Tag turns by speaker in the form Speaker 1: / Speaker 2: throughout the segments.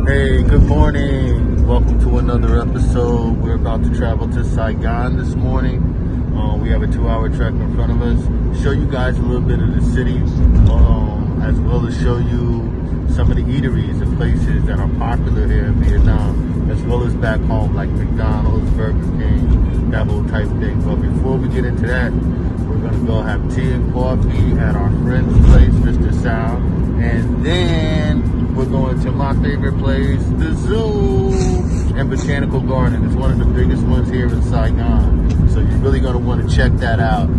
Speaker 1: Hey, good morning. Welcome to another episode. We're about to travel to Saigon this morning. We have a 2-hour trek in front of us. Show you guys a little bit of the city, as well as show you some of the eateries and places that are popular here in Vietnam, as well as back home, like McDonald's, Burger King, that whole type of thing. But before we get into that, we're gonna go have tea and coffee at our friend's place, Mr. Sal, and then we're going to my favorite place, the zoo and Botanical Garden. It's one of the biggest ones here in Saigon. So you're really going to want to check that out.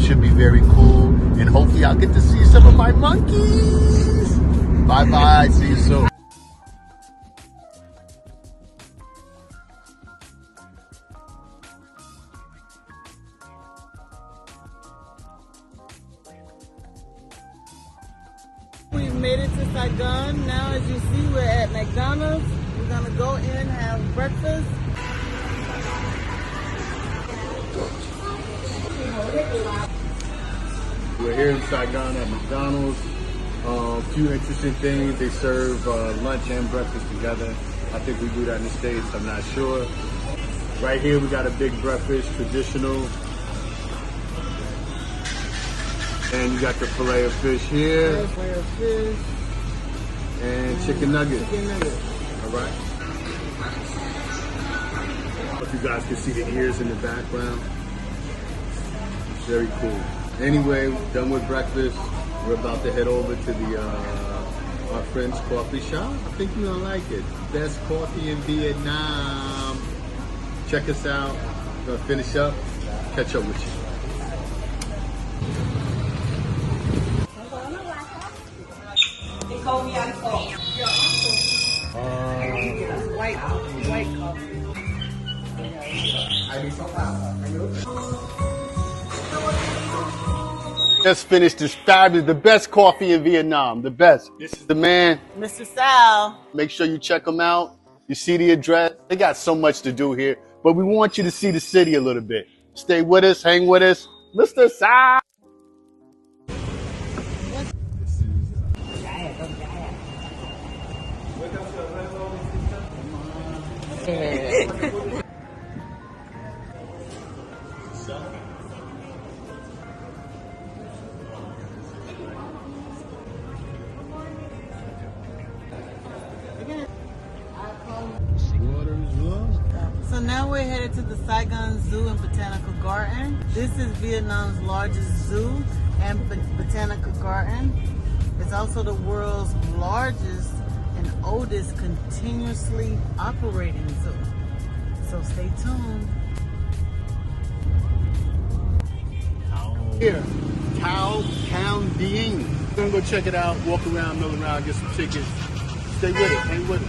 Speaker 1: Should be very cool. And hopefully I'll get to see some of my monkeys. Bye-bye. See you soon.
Speaker 2: We've made it to Saigon. Now, as you see, we're at McDonald's. We're gonna go in and have breakfast.
Speaker 1: We're here in Saigon at McDonald's. A few interesting things. They serve lunch and breakfast together. I think we do that in the States. I'm not sure. Right here, we got a big breakfast, traditional. And you got the fillet of fish here.
Speaker 2: Fillet of fish.
Speaker 1: And chicken nuggets.
Speaker 2: Chicken nuggets.
Speaker 1: All right. If you guys can see the ears in the background. It's very cool. Anyway, done with breakfast. We're about to head over to the our friend's coffee shop. I think you're gonna like it. Best coffee in Vietnam. Check us out. We're gonna finish up. Catch up with you.
Speaker 2: White coffee.
Speaker 1: Just finished this fabulous, the best coffee in Vietnam, the best. This is the man.
Speaker 2: Mr. Sal.
Speaker 1: Make sure you check them out. You see the address. They got so much to do here, but we want you to see the city a little bit. Stay with us, hang with us. Mr. Sal.
Speaker 2: So now we're headed to the Saigon Zoo and Botanical Garden. This is Vietnam's largest zoo and botanical garden. It's also the world's largest and oldest continuously operating zoo. So stay tuned.
Speaker 1: Here, Tao Town Ding. We're gonna go check it out, walk around, mill around, get some tickets. Stay with it, hang with it.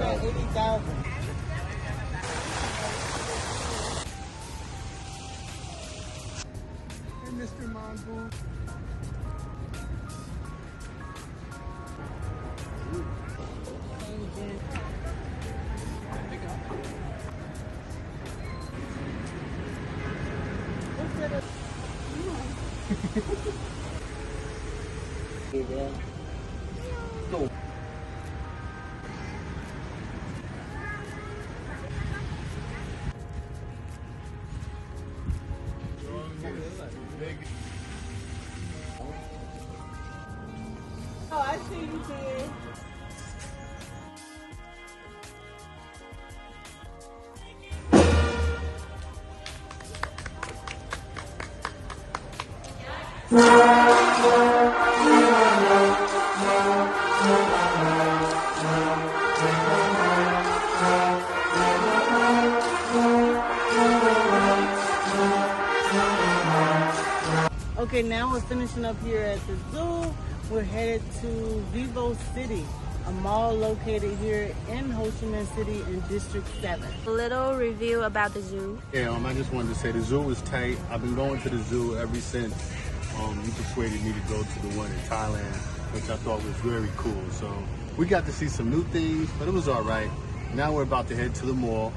Speaker 2: 80,000.
Speaker 1: Hey, Mr. Mongoose. Go.
Speaker 2: Oh, I see you there. Okay, now we're finishing up here at the zoo. We're headed to Vivo City, a mall located here in Ho Chi Minh City in District 7.
Speaker 3: A little review about the zoo.
Speaker 1: Yeah, I just wanted to say the zoo is tight. I've been going to the zoo ever since you persuaded me to go to the one in Thailand, which I thought was very cool. So we got to see some new things, but it was all right. Now we're about to head to the mall.